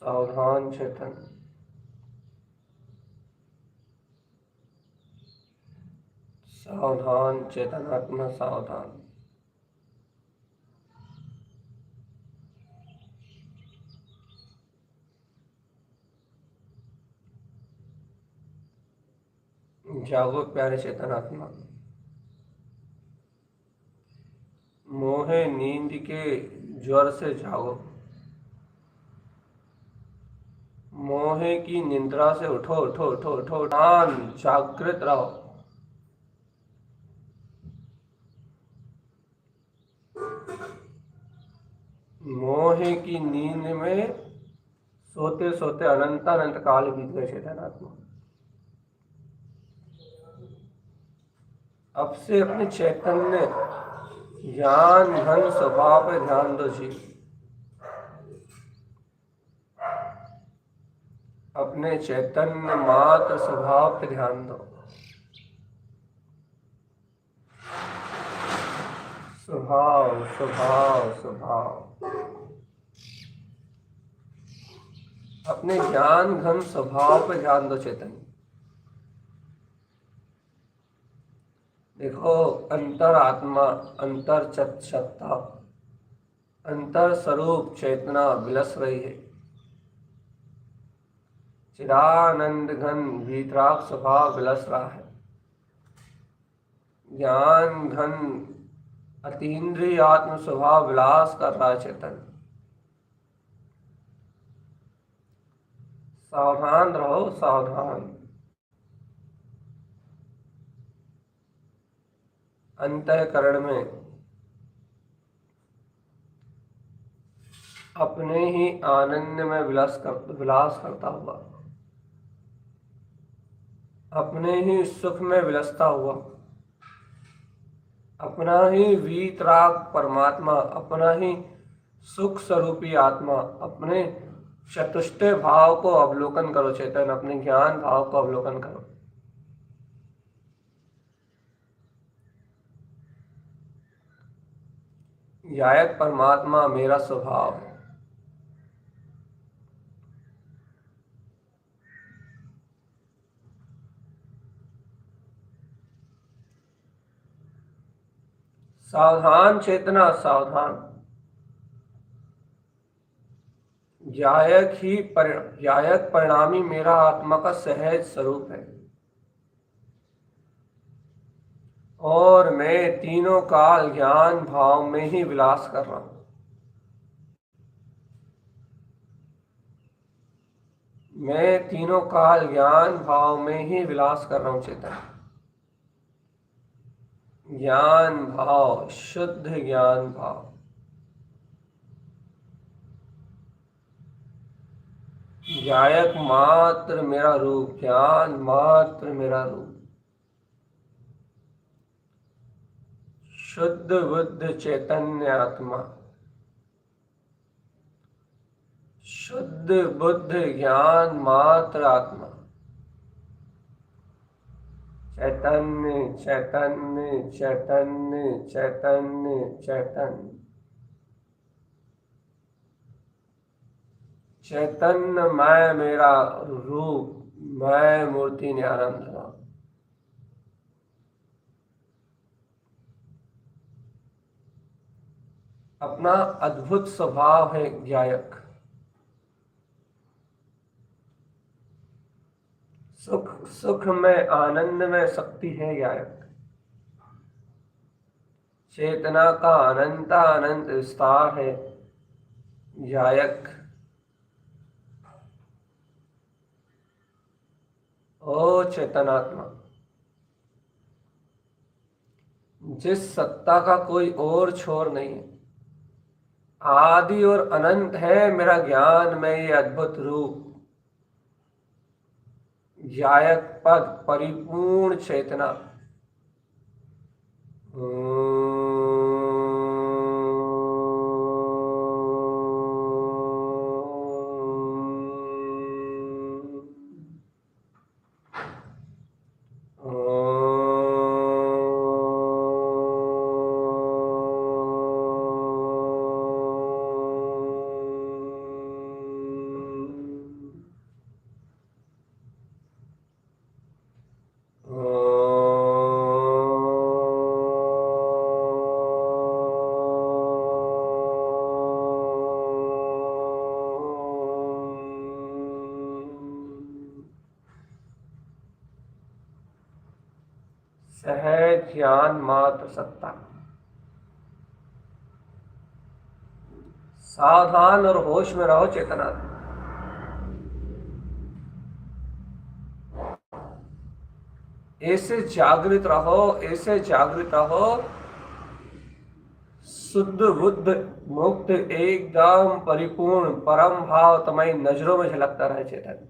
सावधान चेतन, सावधान चेतन आत्मा सावधान। जागो प्यारे चेतन आत्मा। मोहे नींद के ज्वर से जागो, मोहे की निद्रा से उठो उठो उठो उठो, जागृत रहो। मोहे की नींद में सोते सोते अनंत अनंत काल बीत गए चेतनात्मा। अब से अपने चैतन्य ज्ञान घन स्वभाव पे ध्यान दो जी। अपने चैतन्य मात्र स्वभाव पे ध्यान दो। स्वभाव स्वभाव स्वभाव, अपने ज्ञान घन स्वभाव पे ध्यान दो चैतन्य। देखो अंतर आत्मा, अंतर सत्ता, अंतर स्वरूप चेतना विलस रही है। चिदानंद घन भीतराग स्वभाव विलस रहा है। ज्ञान घन अतीन्द्रिय आत्म स्वभाव विलास कर रहा है चेतन। सावधान रहो, सावधान। अंतःकरण में अपने ही आनंद में विलास करता हुआ, अपने ही सुख में विलसता हुआ, अपना ही वीतराग परमात्मा, अपना ही सुख स्वरूपी आत्मा, अपने चतुष्टय भाव को अवलोकन करो चेतन। अपने ज्ञान भाव को अवलोकन करो। यायक परमात्मा मेरा स्वभाव है। सावधान चेतना, सावधान। यायक परिणामी मेरा आत्मा का सहज स्वरूप है और मैं तीनों काल ज्ञान भाव में ही विलास कर रहा हूं। मैं तीनों काल ज्ञान भाव में ही विलास कर रहा हूं चेतन। ज्ञान भाव, शुद्ध ज्ञान भाव। ज्ञायक मात्र मेरा रूप, ज्ञान मात्र मेरा रूप। शुद्ध बुद्ध चैतन्य आत्मा, शुद्ध बुद्ध ज्ञान मात्र आत्मा। चैतन्य चैतन्य चैतन्य चैतन्य चैतन्य। चैतन्य मैं मेरा रूप, मैं मूर्ति निरानंद हूं। अपना अद्भुत स्वभाव है ज्ञायक। सुख सुख में, आनंद में शक्ति है ज्ञायक। चेतना का अनंत अनंत विस्तार है ज्ञायक। ओ चेतनात्मा, जिस सत्ता का कोई और छोर नहीं है, आदि और अनंत है मेरा ज्ञान में ये अद्भुत रूप। ज्ञायक पद, परिपूर्ण चेतना। सहज ज्ञान मात्र सत्ता। सावधान और होश में रहो चेतना। ऐसे जागृत रहो, ऐसे जागृत रहो। शुद्ध बुद्ध मुक्त एकदम परिपूर्ण परम भाव तुम्हारी नजरों में झलकता रहे चेतन।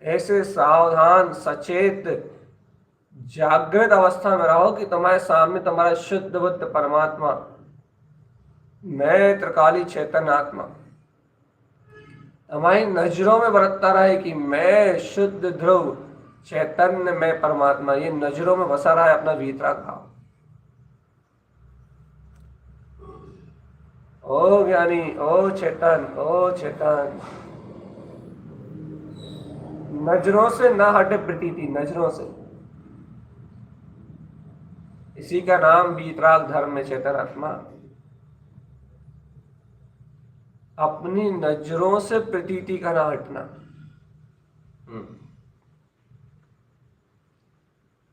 ऐसे सावधान सचेत जागृत अवस्था में रहो कि तुम्हारे सामने तुम्हारा शुद्ध बुद्ध परमात्मा, मैं त्रिकाली चैतन्य आत्मा हमारी नजरों में बरतता रहे कि मैं शुद्ध ध्रुव चैतन्य मैं परमात्मा, ये नजरों में बसा रहा है अपना वीतराग भाव। ओ ज्ञानी, ओ चेतन, ओ चेतन। नजरों से न हटे प्रतीति, नजरों से। इसी का नाम वीतराग धर्म में चेतन आत्मा। अपनी नजरों से प्रतीति का ना हटना।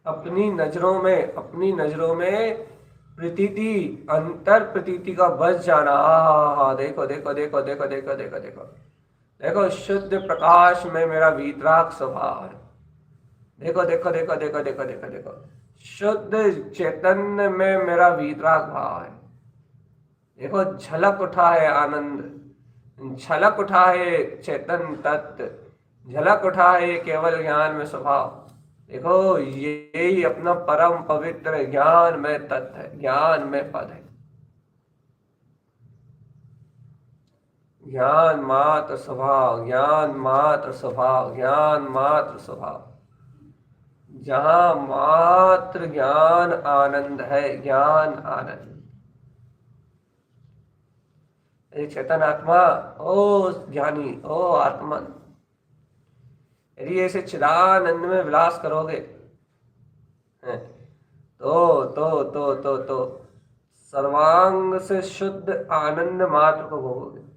अपनी नजरों में प्रतीति, अंतर प्रतीति का बस जाना। हा देखो देखो देखो देखो देखो देखो देखो देखो, शुद्ध प्रकाश में मेरा वीतराग स्वभाव है। देखो देखो देखो देखो देखो देखो देखो, शुद्ध चैतन्य में मेरा वीतराग भाव है। देखो झलक उठा है आनंद, झलक उठा है चेतन तत्व, झलक उठा है केवल ज्ञान में स्वभाव। देखो यही अपना परम पवित्र ज्ञान में तत्व है, ज्ञान में पद है। ज्ञान मात्र स्वभाव, ज्ञान मात्र स्वभाव, ज्ञान मात्र स्वभाव। जहां मात्र ज्ञान आनंद है, ज्ञान आनंद। चेतन आत्मा, ओ ज्ञानी, ओ आत्मन, यदि ऐसे चिदानंद में विलास करोगे तो सर्वांग से शुद्ध आनंद मात्र को भोगोगे।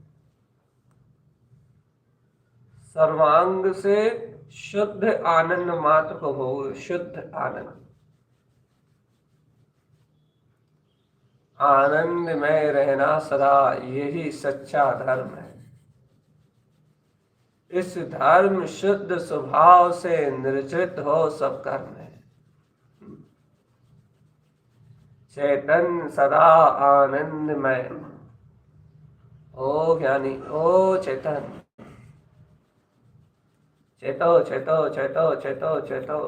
सर्वांग से शुद्ध आनंद मात्र को भोगोगे, शुद्ध आनंद। आनंद में रहना सदा, यही सच्चा धर्म है। इस धर्म शुद्ध स्वभाव से निर्जित हो सब कर्म है। चैतन्य सदा आनंदमय, ओ ज्ञानी, ओ चेतन, चेतो चेतो चेतो चेतो चेतो।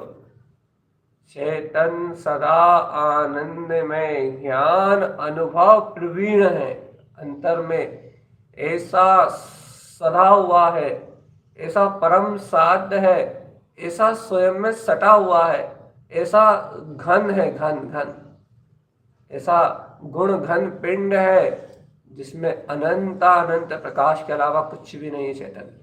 चेतन सदा आनंद में ज्ञान अनुभव प्रवीण है, अंतर में ऐसा सदा हुआ है, ऐसा परम साध्य है, ऐसा स्वयं में सटा हुआ है, ऐसा घन है, घन घन, ऐसा गुण घन पिंड है जिसमें अनंत अनंत प्रकाश के अलावा कुछ भी नहीं है। चेतन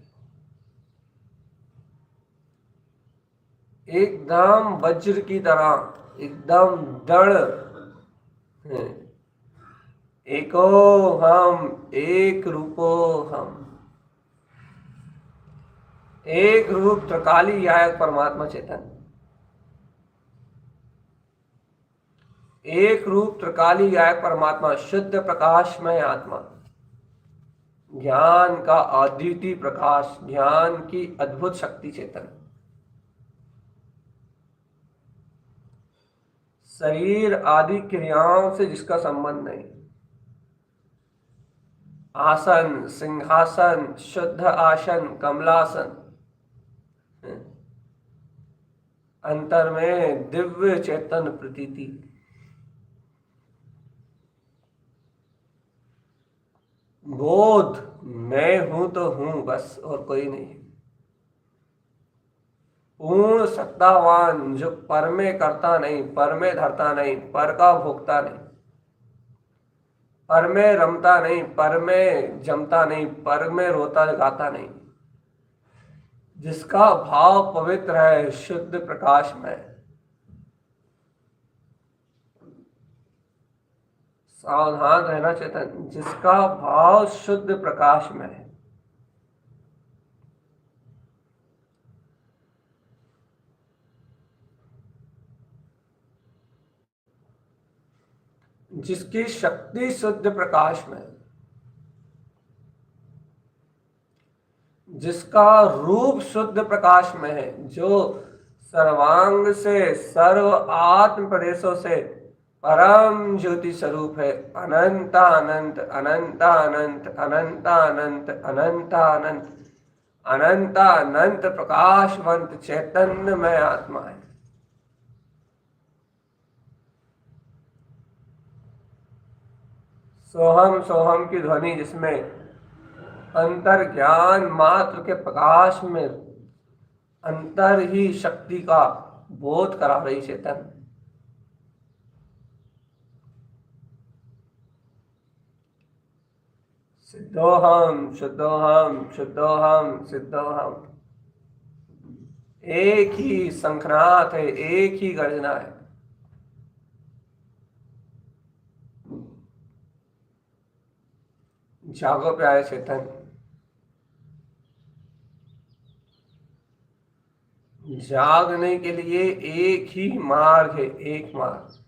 एकदम वज्र की तरह, एकदम दृढ़ है। एको हम, एक रूपो हम, एक रूप त्रिकाली यायक परमात्मा चेतन, एक रूप त्रिकाली यायक परमात्मा, शुद्ध प्रकाशमय आत्मा, ज्ञान का अद्वितीय प्रकाश, ज्ञान की अद्भुत शक्ति चेतन। शरीर आदि क्रियाओं से जिसका संबंध नहीं, आसन, सिंहासन, शुद्ध आसन, कमलासन, अंतर में दिव्य चेतन प्रतीति। बोध मैं हूं तो हूं बस, और कोई नहीं। पूर्ण सत्तावान जो पर में करता नहीं, पर में धरता नहीं, पर का भोगता नहीं, पर में रमता नहीं, पर में जमता नहीं, पर में रोता गाता नहीं, जिसका भाव पवित्र है, शुद्ध प्रकाश में। सावधान रहना चेतन, जिसका भाव शुद्ध प्रकाश में है, जिसकी शक्ति शुद्ध प्रकाश में, जिसका रूप शुद्ध प्रकाश में है, जो सर्वांग से सर्व आत्म प्रदेशों से परम ज्योति स्वरूप है, अनंत अनंत अनंत अनंत अनंत अनंत अनंत अनंत अनंत अनंत प्रकाशवंत चैतन्यमय आत्मा है। सोहम सोहम की ध्वनि, जिसमें अंतर ज्ञान मात्र के प्रकाश में अंतर ही शक्ति का बोध करा रही चेतन। सिद्धोहम शुद्धोहम शुद्धोहम सिद्धोहम, एक ही शंखनाद है, एक ही गर्जना है। जागो प्यारे चेतन, जागने के लिए एक ही मार्ग है, एक मार्ग।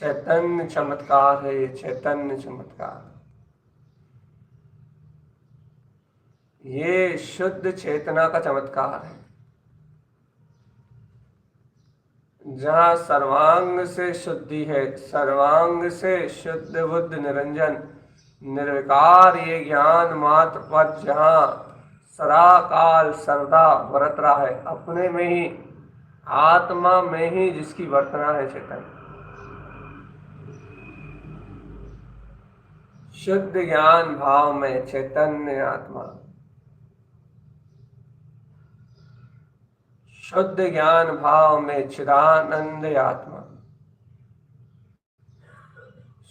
चैतन्य चमत्कार है, चैतन्य चमत्कार। ये शुद्ध चेतना का चमत्कार है, जहाँ सर्वांग से शुद्धि है, सर्वांग से शुद्ध बुद्ध निरंजन निर्विकार ये ज्ञान मात्र पद, जहाँ सदा काल सर्वदा बरत रहा है, अपने में ही, आत्मा में ही जिसकी वर्तना है चैतन्य। शुद्ध ज्ञान भाव में चैतन्य आत्मा, शुद्ध ज्ञान भाव में चिदानंद आत्मा,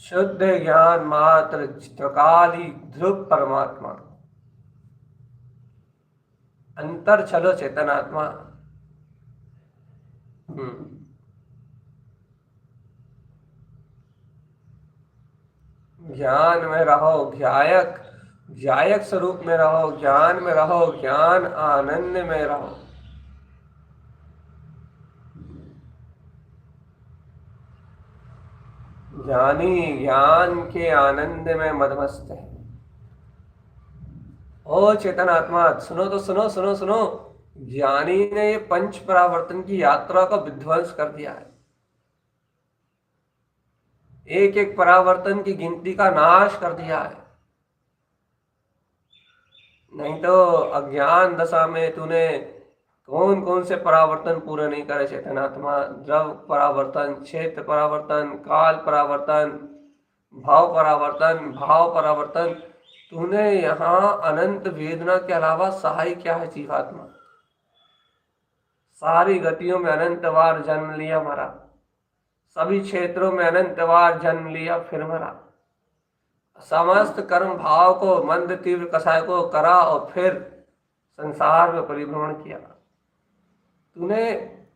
शुद्ध ज्ञान मात्र चित्रकाली ध्रुव परमात्मा, अंतर चलो चेतन आत्मा। ज्ञान में रहो, ध्यायक ध्यायक स्वरूप में रहो, ज्ञान में रहो, ज्ञान आनंद में रहो। ज्ञानी ज्ञान के आनंद में मदमस्त है। ओ चेतन आत्मा, सुनो तो सुनो सुनो सुनो, ज्ञानी ने ये पंच परावर्तन की यात्रा का विध्वंस कर दिया है। एक एक परावर्तन की गिनती का नाश कर दिया है। नहीं तो अज्ञान दशा में तूने कौन कौन से परावर्तन पूरे नहीं करे चेतनात्मा। द्रव परावर्तन, क्षेत्र परावर्तन, काल परावर्तन, भाव परावर्तन। तूने यहाँ अनंत वेदना के अलावा सहाय क्या है जीवात्मा। सारी गतियों में अनंत बार जन्म लिया मरा, सभी क्षेत्रों में अनंत बार जन्म लिया फिर मरा, समस्त कर्म भाव को मंद तीव्र कसाय को करा और फिर संसार में परिभ्रमण किया। तूने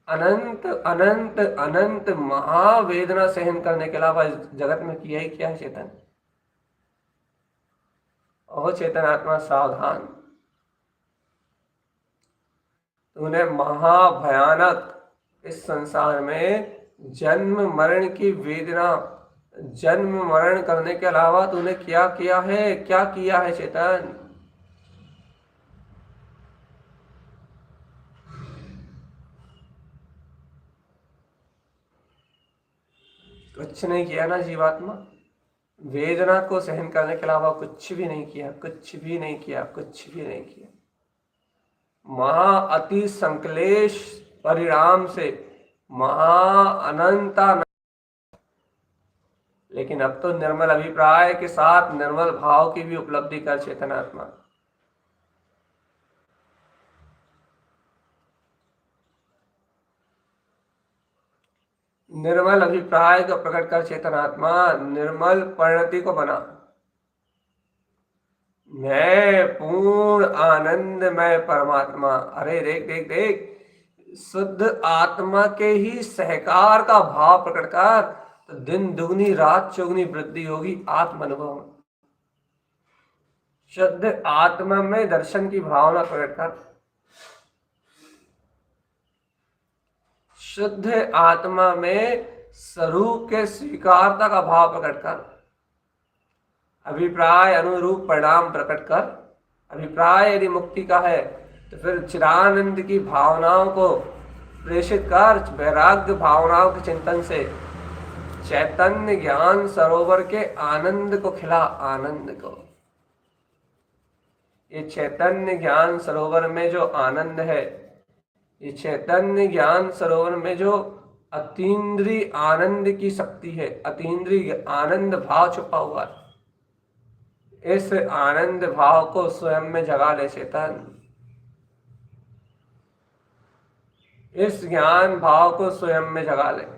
अनंत अनंत अनंत महावेदना सहन करने के अलावा इस जगत में किया ही क्या है चेतन। ओ चेतन आत्मा सावधान, तूने महाभयानक इस संसार में जन्म मरण की वेदना, जन्म मरण करने के अलावा तूने क्या किया है, क्या किया है चेतन। कुछ नहीं किया ना जीवात्मा। वेदना को सहन करने के अलावा कुछ भी नहीं किया, कुछ भी नहीं किया, कुछ भी नहीं किया। महा अति संकलेश परिणाम से महा अनंता, लेकिन अब तो निर्मल अभिप्राय के साथ निर्मल भाव की भी उपलब्धि कर चेतनात्मा। निर्मल अभिप्राय को प्रकट कर चेतनात्मा, निर्मल परिणति को बना। मैं पूर्ण आनंदमय परमात्मा। अरे देख देख देख, शुद्ध आत्मा के ही सहकार का भाव प्रकट कर तो दिन दुगनी रात चौगुनी वृद्धि होगी आत्म अनुभव में। शुद्ध आत्मा में दर्शन की भावना प्रकट कर, शुद्ध आत्मा में स्वरूप के स्वीकारता का भाव प्रकट कर, अभिप्राय अनुरूप परिणाम प्रकट कर। अभिप्राय यदि मुक्ति का है तो फिर चिदानंद की भावनाओं को प्रेषित कर, वैराग्य भावनाओं के चिंतन से चैतन्य ज्ञान सरोवर के आनंद को खिला, आनंद को। ये चैतन्य ज्ञान सरोवर में जो आनंद है, ये चैतन्य ज्ञान सरोवर में जो अतीन्द्रिय आनंद की शक्ति है, अतीन्द्रिय आनंद भाव छुपा हुआ है, इस आनंद भाव को स्वयं में जगा ले चेतन। इस ज्ञान भाव को स्वयं में जगा ले।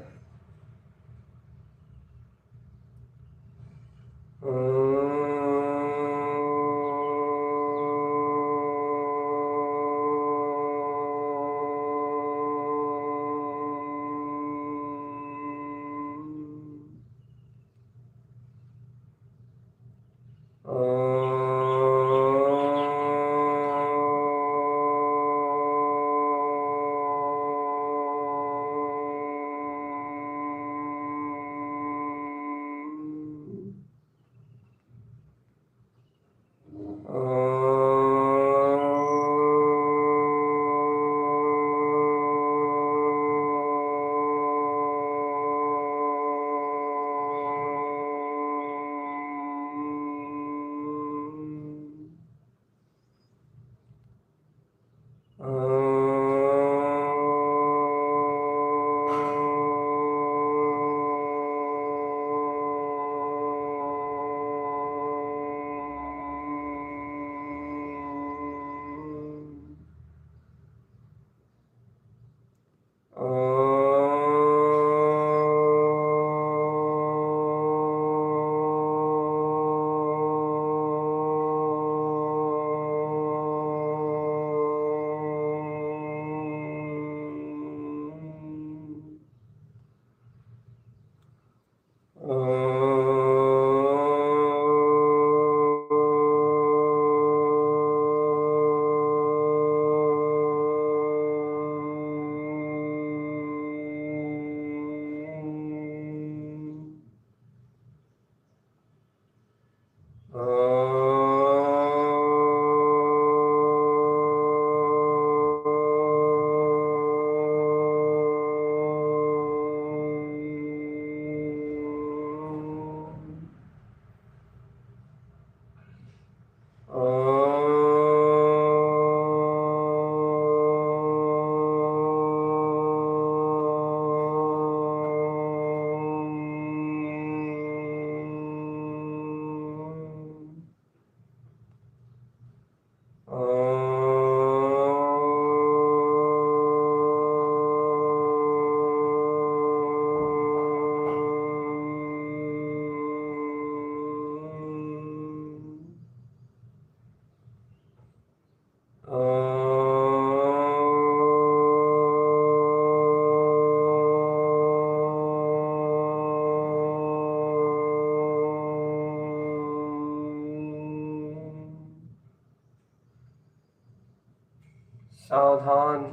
सावधान,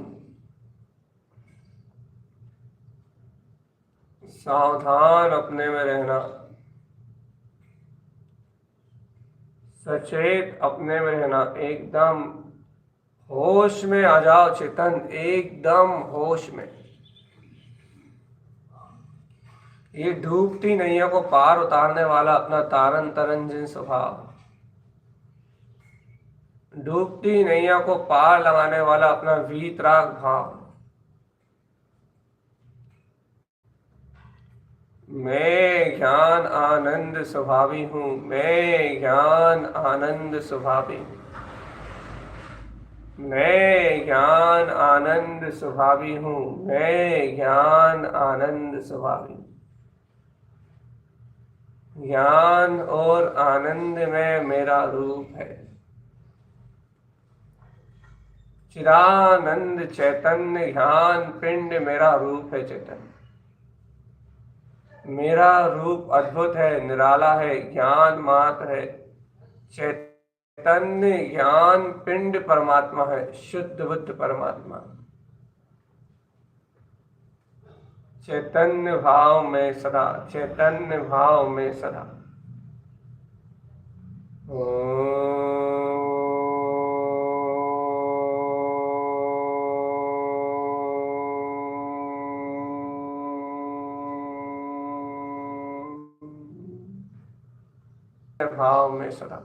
सावधान अपने में रहना, सचेत अपने में रहना, एकदम होश में आ जाओ चेतन, एकदम होश में। ये डूबती नैया को पार उतारने वाला अपना तारन तरंजन स्वभाव, डूबती नैया को पार लगाने वाला अपना वीतराग भाव। मैं ज्ञान आनंद स्वभावी हूँ, मैं ज्ञान आनंद स्वभावी हूँ, मैं ज्ञान आनंद स्वभावी हूँ, मैं ज्ञान आनंद स्वभावी हूँ। ज्ञान और आनंद में मेरा रूप है। चिदानंद चैतन्य ज्ञान पिंड मेरा रूप है चैतन्य। मेरा रूप अद्भुत है, निराला है, ज्ञान मात्र है। चैतन्य ज्ञान पिंड परमात्मा है, शुद्ध बुद्ध परमात्मा। चैतन्य भाव में सदा, चैतन्य भाव में सदा। भाव में सदा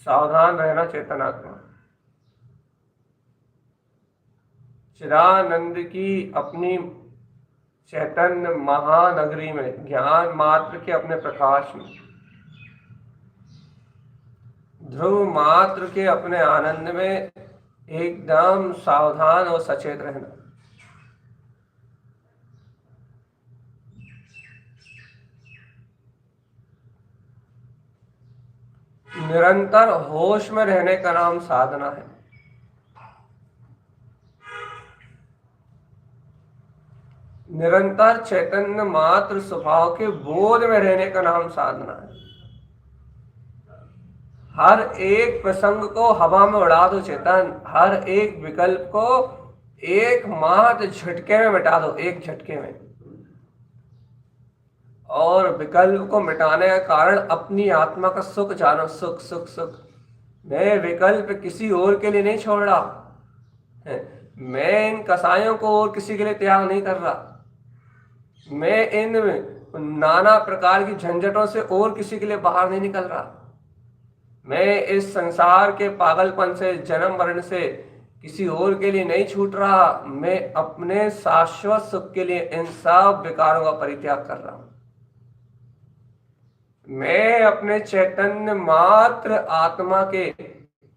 सावधान रहना चेतनात्मा। चिदानंद की अपनी चैतन्य महानगरी में, ज्ञान मात्र के अपने प्रकाश में, ध्रुव मात्र के अपने आनंद में एकदम सावधान और सचेत रहना। निरंतर होश में रहने का नाम साधना है। निरंतर चैतन्य मात्र स्वभाव के बोध में रहने का नाम साधना है। हर एक प्रसंग को हवा में उड़ा दो चेतन, हर एक विकल्प को एक मात्र झटके में मिटा दो, एक झटके में। और विकल्प को मिटाने का कारण अपनी आत्मा का सुख जानो, सुख सुख सुख। मैं विकल्प किसी और के लिए नहीं छोड़ रहा, मैं इन कसायों को और किसी के लिए त्याग नहीं कर रहा, मैं इन नाना प्रकार की झंझटों से और किसी के लिए बाहर नहीं निकल रहा, मैं इस संसार के पागलपन से, जन्म मरण से किसी और के लिए नहीं छूट रहा, मैं अपने शाश्वत सुख के लिए इन सब विकारों का परित्याग कर रहा हूं। मैं अपने चैतन्य मात्र आत्मा के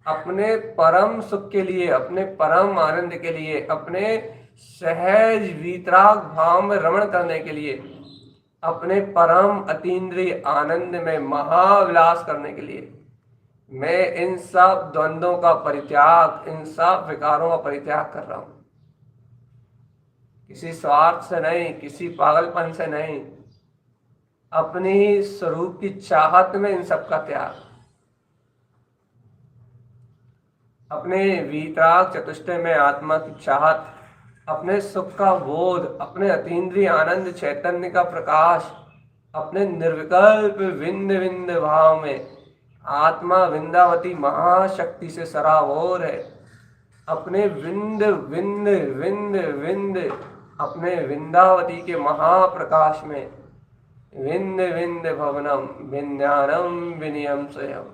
अपने परम सुख के लिए, अपने परम आनंद के लिए, अपने सहज वीतराग भाव में रमण करने के लिए, अपने परम अतीन्द्रिय आनंद में महाविलास करने के लिए मैं इन सब द्वंद्वों का परित्याग, इन सब विकारों का परित्याग कर रहा हूं। किसी स्वार्थ से नहीं, किसी पागलपन से नहीं, अपनी स्वरूप की चाहत में इन सब का त्याग। अपने वीतराग चतुष्टय में आत्मा की चाहत, अपने सुख का बोध, अपने अतीन्द्रिय आनंद चैतन्य का प्रकाश, अपने निर्विकल्प विंद विंद भाव में आत्मा विंदावती महाशक्ति से सराबोर है। अपने विंद विंद विंद विंद अपने विंदावती के महाप्रकाश में विंद विंद भवनम विंध्यानम विनियम स्वयं।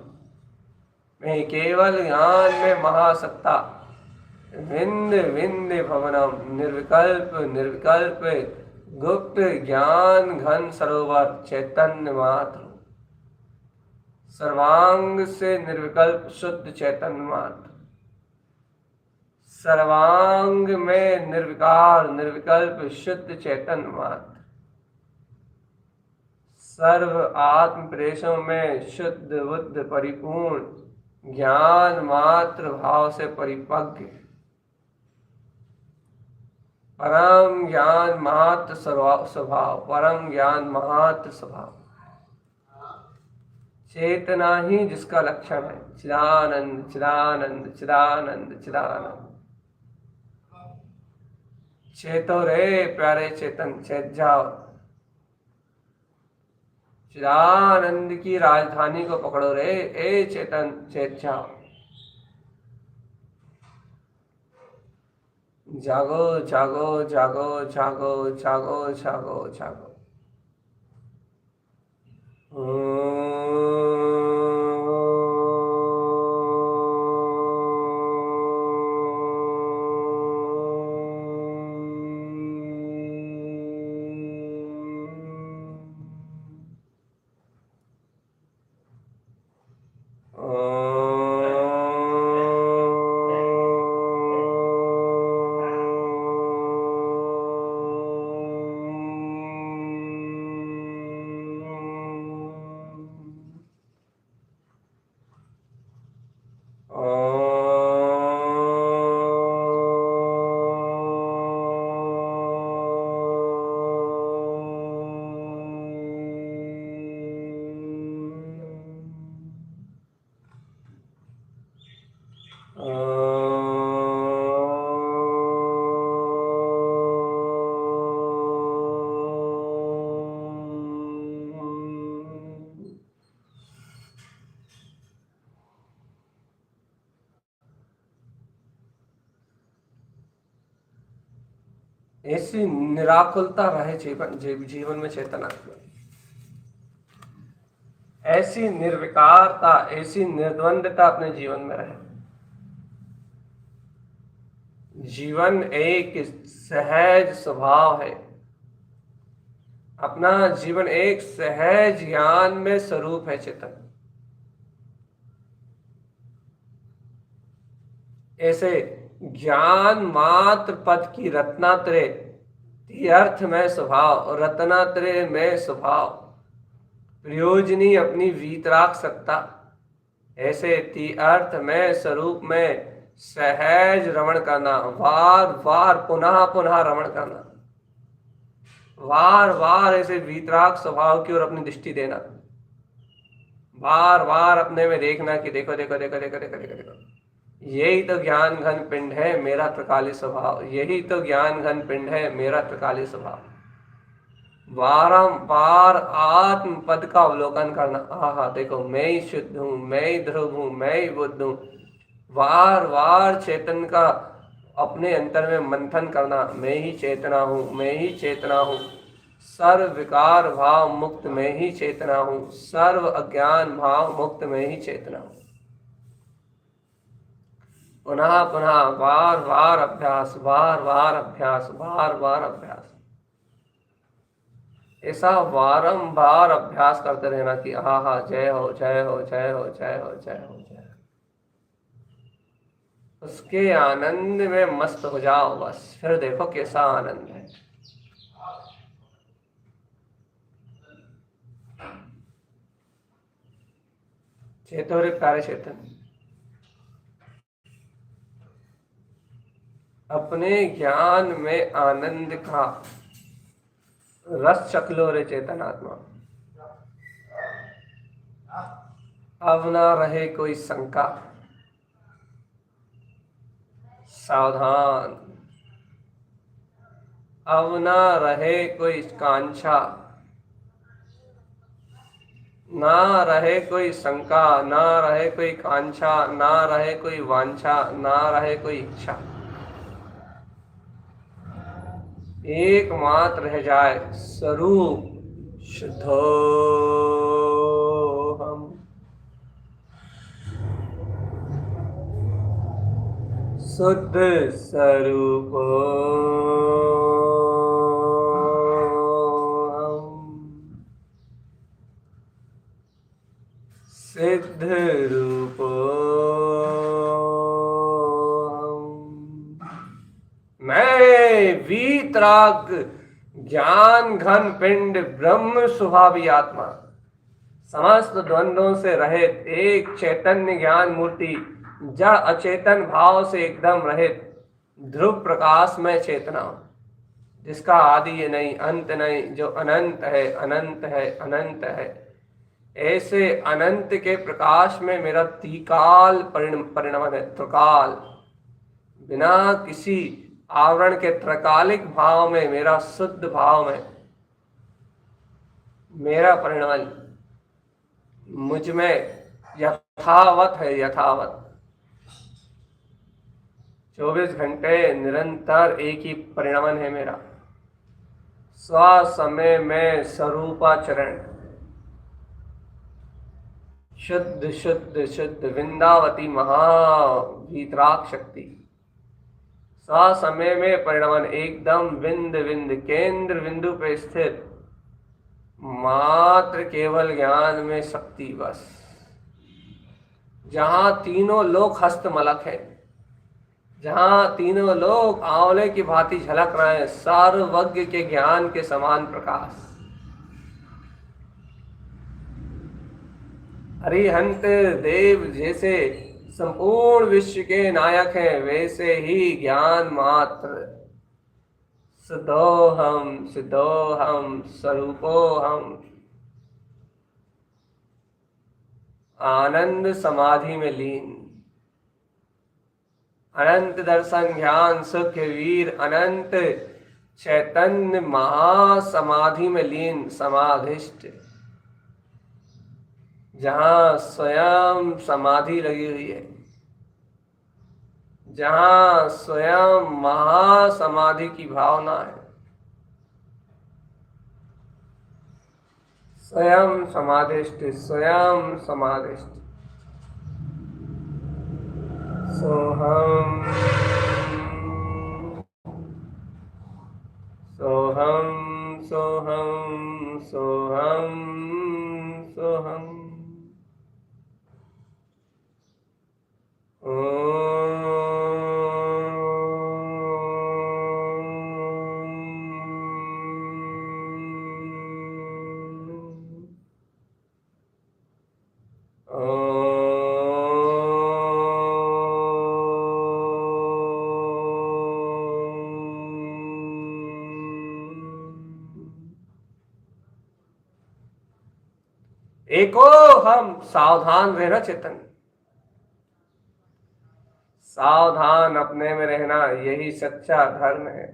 मैं केवल ज्ञान में महासत्ता, विंद विंद भवनम निर्विकल्प निर्विकल्प गुप्त ज्ञान घन सरोवर चैतन्य मात्र, सर्वांग से निर्विकल्प शुद्ध चैतन्य मात्र, सर्वांग में निर्विकार निर्विकल्प शुद्ध चैतन्य मात्र, सर्व आत्म प्रेषों में शुद्ध बुद्ध परिपूर्ण ज्ञान मात्र भाव से परिपक्व, परम ज्ञान मात्र स्वभाव, परम ज्ञान मात्र स्वभाव। चेतना ही जिसका लक्षण है। चिदानंद चिदानंद चिदानंद चिदानंद। चेतो रे प्यारे चेतन, चेत जाओ। चिदानंद की राजधानी को पकड़ो रे, ए चेतन, चेत जाओ। जागो जागो जागो जागो जागो जागो जागो। ऐसी निराकुलता रहे जीवन में चेतना की। ऐसी निर्विकारता, ऐसी निर्द्वंदता अपने जीवन में रहे। जीवन एक सहज स्वभाव है। अपना जीवन एक सहज ज्ञान में स्वरूप है चेतन। ऐसे ज्ञान मात्र पद की रत्नात्रय अर्थ में स्वभाव, रत्नात्रय में स्वभाव, प्रयोजनी अपनी वीतराग सत्ता, ऐसे अर्थ में स्वरूप में सहज रमण करना, वार वार पुनः पुनः रमण करना, वार वार ऐसे वीतराग स्वभाव की ओर अपनी दृष्टि देना, बार बार अपने में देखना कि देखो देखो देखो देखो देखो देखो देखो, यही तो ज्ञान घन पिंड है मेरा त्रिकाली स्वभाव, यही तो ज्ञान घन पिंड है मेरा त्रिकाली स्वभाव। बारंबार आत्म पद का अवलोकन करना। आहा देखो, मैं ही शुद्ध हूँ, मैं ही ध्रुव हूँ, मैं ही बुद्ध हूँ। बार बार चेतन का अपने अंतर में मंथन करना, मैं ही चेतना हूँ, मैं ही चेतना हूँ, सर्व विकार भाव मुक्त मैं ही चेतना हूँ, सर्व अज्ञान भाव मुक्त मैं ही चेतना हूँ। पुनः पुनः बार बार अभ्यास, बार बार अभ्यास, बार बार अभ्यास। ऐसा बारंबार अभ्यास करते रहना कि हाँ हाँ जय हो जय हो जय हो जय हो जय हो जय हो। उसके आनंद में मस्त हो जाओ बस, फिर देखो कैसा आनंद है। चेतो रे प्यारे चेतन, अपने ज्ञान में आनंद का रस चखलो रे चेतनात्मा। अब ना रहे कोई शंका, सावधान। अब ना रहे कोई कांक्षा, ना रहे कोई शंका, ना रहे कोई कांक्षा, ना रहे कोई वांछा, ना रहे कोई इच्छा। एकमात्र रह जाए स्वरूप शुद्धो हम, शुद्ध स्वरूप हम, सिद्ध रूप मैं, वीतराग ज्ञान घन पिंड ब्रह्म स्वभावी आत्मा, समस्त द्वंद्वों से रहित एक चैतन्य ज्ञान मूर्ति, जड़ अचेतन भाव से एकदम रहित ध्रुव प्रकाश में चेतना, जिसका आदि नहीं अंत नहीं, जो अनंत है अनंत है अनंत है, ऐसे अनंत के प्रकाश में मेरा त्रिकाल परिणमन है, त्रिकाल, बिना किसी आवरण के त्रिकालिक भाव में, मेरा शुद्ध भाव में मेरा परिणमन मुझ में यथावत है, यथावत 24 घंटे निरंतर एक ही परिणमन है मेरा। स्व समय में स्वरूपाचरण, शुद्ध शुद्ध शुद्ध विंदावती महावीतराग शक्ति, स्व समय में परिणमन, एकदम विंद विंद केंद्र बिंदु पे स्थित, मात्र केवल ज्ञान में शक्ति बस, जहां तीनों लोक हस्तमलक है, जहां तीनों लोग आंवले की भांति झलक रहे हैं, सर्वज्ञ के ज्ञान के समान प्रकाश। हरिहंत देव जैसे संपूर्ण विश्व के नायक हैं, वैसे ही ज्ञान मात्र सिद्धोहम सिद्धोहम स्वरूपोहम आनंद समाधि में लीन, अनंत दर्शन ज्ञान सुख वीर अनंत चैतन्य महासमाधि में लीन, समाधिष्ठ, जहां स्वयं समाधि लगी हुई है, जहां स्वयं महासमाधि की भावना है, स्वयं समाधिष्ठ, स्वयं समाधिष्ठ। सोहम सोहम सोहम सोहम सोहम। एको हम सावधान रहना चेतन, सावधान अपने में रहना, यही सच्चा धर्म है।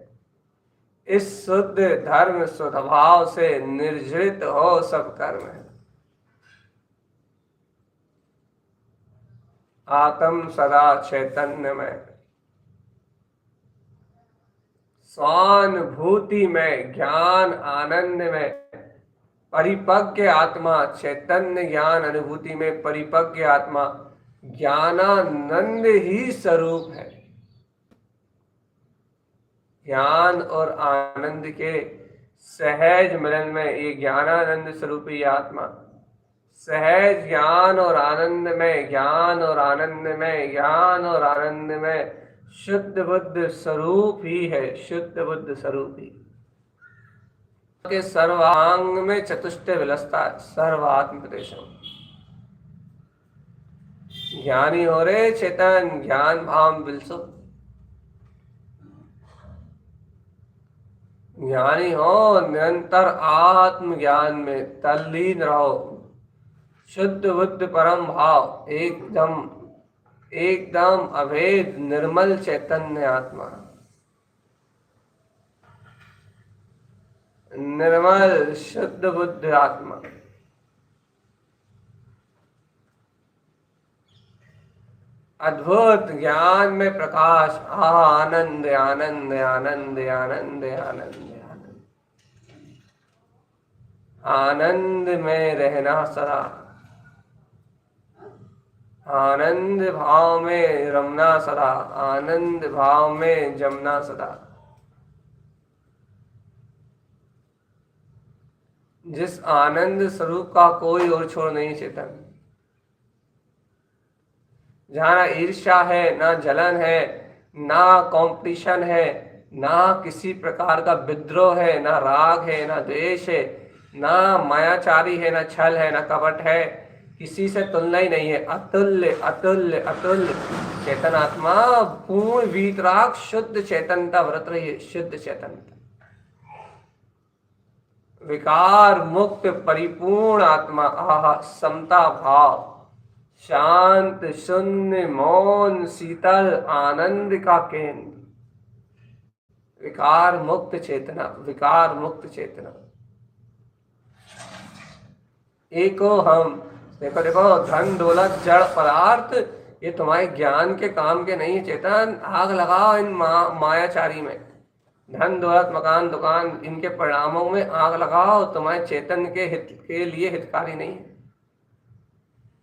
इस शुद्ध धर्म स्वभाव से निर्जरित हो सब कर्म है। आत्म सदा चैतन्य में, स्वानुभूति में, ज्ञान आनंद में परिपक्व आत्मा, चैतन्य ज्ञान अनुभूति में परिपक्व आत्मा ज्ञानानंद ही स्वरूप है। ज्ञान और आनंद के सहज मिलन में ये ज्ञानानंद स्वरूपी आत्मा, सहज ज्ञान और आनंद में, ज्ञान और आनंद में, ज्ञान और आनंद में शुद्ध बुद्ध स्वरूप ही है, शुद्ध बुद्ध स्वरूप ही के सर्वांग में चतुष्ट विलसता, सर्वात्म प्रदेशम। ज्ञानी हो रे चेतन, ज्ञान भाव बिलसो, ज्ञानी हो निरंतर आत्म ज्ञान में तल्लीन रहो, शुद्ध बुद्ध परम भाव, एकदम एकदम अभेद निर्मल चैतन्य आत्मा, निर्मल शुद्ध बुद्ध आत्मा। अद्भुत ज्ञान में प्रकाश, आनंद आनंद आनंद आनंद आनंद आनंद, आनंद में रहना सदा, आनंद भाव में रमना सदा, आनंद भाव में जमना सदा। जिस आनंद स्वरूप का कोई और छोर नहीं चेतन, जहाँ ना ईर्ष्या है, ना जलन है, ना कंपटीशन है, ना किसी प्रकार का विद्रोह है, ना राग है, ना द्वेष है, ना मायाचारी है, ना छल है, ना कपट है, किसी से तुलना ही नहीं है। अतुल्य अतुल्य अतुल्य चेतन आत्मा, पूर्ण वीतराग शुद्ध चैतन्यता व्रत रही है, शुद्ध चैतन्यता। विकार मुक्त परिपूर्ण आत्मा, आहा, समता भाव, शांत शून्य मौन शीतल आनंद का केंद्र, विकार मुक्त चेतना, विकार मुक्त चेतना। एको हम, देखो देखो, धन दौलत जड़ पदार्थ ये तुम्हारे ज्ञान के काम के नहीं है चेतन। आग लगाओ इन मायाचारी में, धन दौलत मकान दुकान इनके परिणामों में आग लगाओ, तुम्हारे चेतन के हित के लिए हितकारी नहीं है।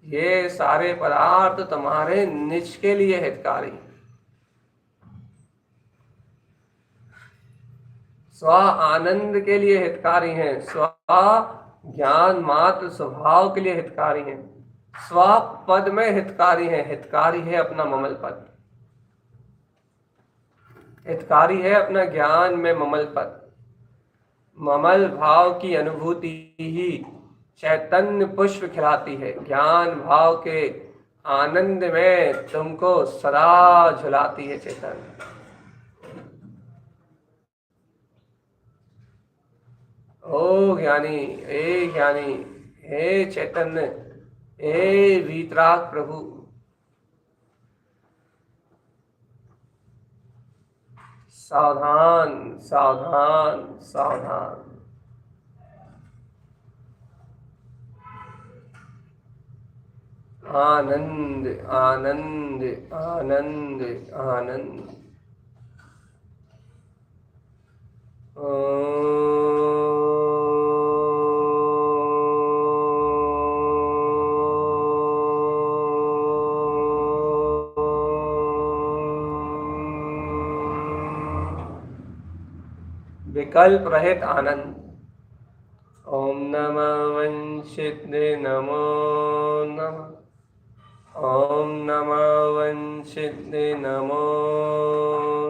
ये सारे पदार्थ तुम्हारे निज के लिए हितकारी, स्व आनंद के लिए हितकारी हैं, स्व ज्ञान मात्र स्वभाव के लिए हितकारी हैं, स्व पद में हितकारी हैं। हितकारी है अपना ममल पद, हितकारी है अपना ज्ञान में ममल पद। ममल भाव की अनुभूति ही चैतन्य पुष्प खिलाती है, ज्ञान भाव के आनंद में तुमको सदा झुलाती है चेतन। ओ ज्ञानी, हे चैतन्य, हे वीतराग प्रभु, सावधान सावधान सावधान। आनंद आनंद आनंद आनंद। विकल्प रहित आनंद। ओम नमः वंशिते नमो नमः, ओम नमः वंशिते नमो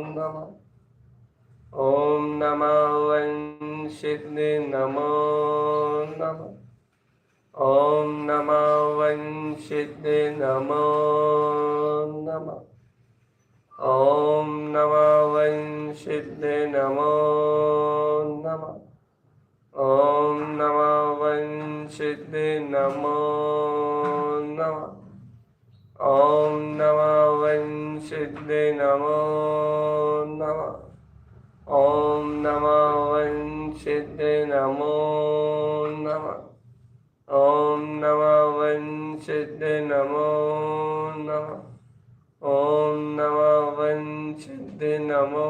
नमः, ओम नमः वंशिते नमो नमः, ओम नमः वंशिते नमो नमः, ओम नमः वंशिते नमो नमः, ओम नमः वंशिते नमो नमः, ओम नमः वंशिते नमो नमः, ओम नमः वंशिते नमो नमः, ओम नमः वंशिते नमो नमः, ओम नमः वंशिते नमो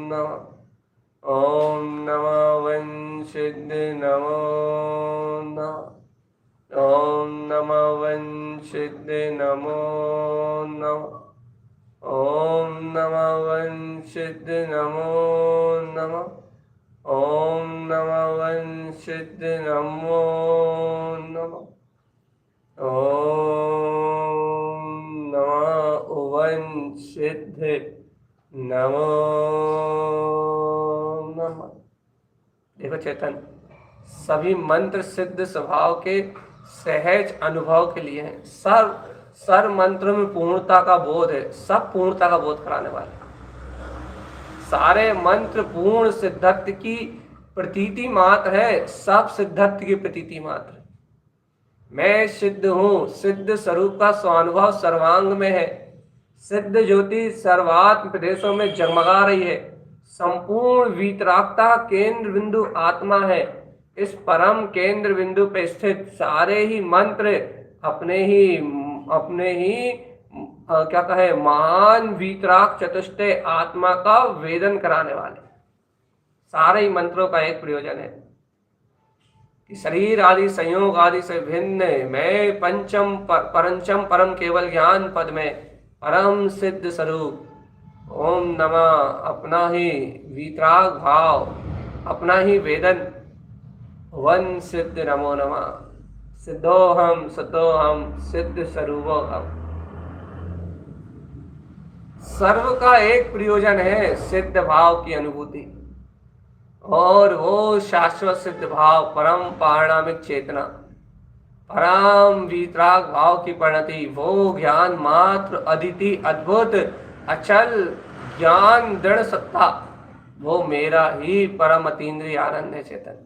नमः, ओम नमः वंशिते नमो नमः, ओम नमः वंशिते नमो नमः, ओम नमः वंशिते नमो नमः, ओम नमः वंशिते नमो नमः, ओम नमः वंशिते नमो नमः। देखो चेतन, सभी मंत्र सिद्ध स्वभाव के सहज अनुभव के लिए हैं। सर मंत्र में पूर्णता का बोध है, सब पूर्णता का बोध कराने वाले। सारे मंत्र पूर्ण सिद्धत्व की प्रतीति मात्र है, सब सिद्धत्व की प्रतीति मात्र। मैं सिद्ध हूँ, सिद्ध स्वरूप का स्वानुभव सर्वांग में है। सिद्ध ज्योति सर्वात्म प्रदेशों में जगमगा रही है। संपूर्ण वीतरागता केंद्र बिंदु आत्मा है। इस परम केंद्र बिंदु पे स्थित सारे ही मंत्र अपने ही क्या कहे महान वीतराग चतुष्टय आत्मा का वेदन कराने वाले। सारे ही मंत्रों का एक प्रयोजन है कि शरीर आदि संयोग आदि से भिन्न मैं पंचम परंचम परम केवल ज्ञान पद में परम सिद्ध स्वरूप ओम नमः अपना ही वीतराग भाव, अपना ही वेदन वन सिद्ध नमो नमः, सिद्धोहम सतोहम सिद्ध स्वरूपोहम। सर्व का एक प्रयोजन है सिद्ध भाव की अनुभूति, और वो शाश्वत सिद्ध भाव परम पारणामिक चेतना, परम वीतराग भाव की परिणति, वो ज्ञान मात्र अदिति अद्भुत अचल ज्ञान दृढ़ सत्ता, वो मेरा ही परम अतीन्द्रिय आनंद है चेतन।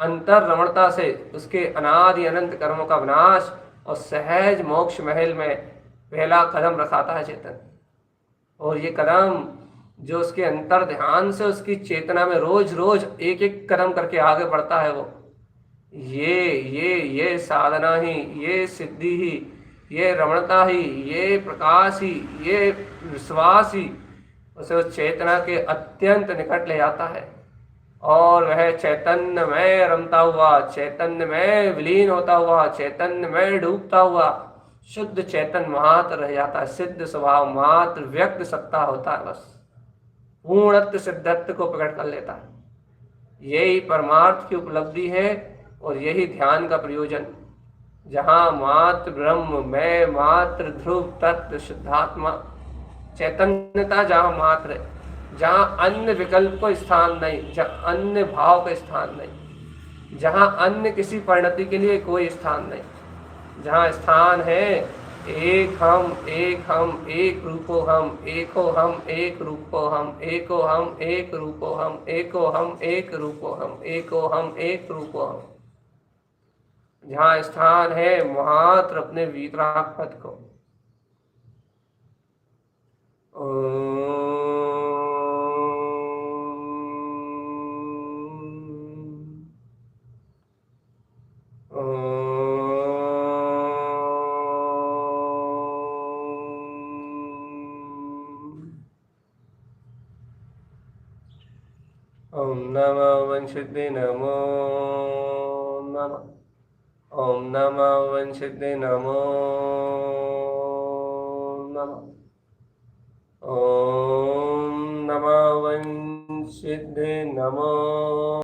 अंतर रमणता से उसके अनादि अनंत कर्मों का विनाश और सहज मोक्ष महल में पहला कदम रखाता है चेतन। और ये कदम जो उसके अंतर ध्यान से उसकी चेतना में रोज रोज एक एक कदम करके आगे बढ़ता है, वो ये साधना ही, ये सिद्धि ही, ये रमणता ही, ये प्रकाश ही, ये विश्वास ही उसे उस चेतना के अत्यंत निकट ले जाता है और वह चैतन्य में रमता हुआ, चैतन्य में विलीन होता हुआ, चैतन्य में डूबता हुआ शुद्ध चेतन मात्र रह जाता है। सिद्ध स्वभाव मात्र व्यक्त सत्ता होता है, बस पूर्णत्व सिद्धत्व को प्रकट कर लेता है। यही परमार्थ की उपलब्धि है और यही ध्यान का प्रयोजन। जहाँ मात्र ब्रह्म मैं, मात्र ध्रुव तत्व शुद्धात्मा चैतन्यता जहाँ मात्र है, जहाँ अन्य विकल्प को स्थान नहीं, जहाँ अन्य भाव का स्थान नहीं, जहाँ अन्य किसी परिणति के लिए कोई स्थान नहीं, जहाँ स्थान है एक हम, एक हम, एक रूपो हम, एको हम, एक रूपो हम, एको हम, एक रूपो हम, एको हम, एक रूपो हम, एको हम, एक रूपो हम। जहाँ स्थान है मात्र अपने वीतराग पद को। ओम नमः वंशिते नमो नमः। ओम नमः वंशिते नमो नमः। ओम नमः वंशिते नमो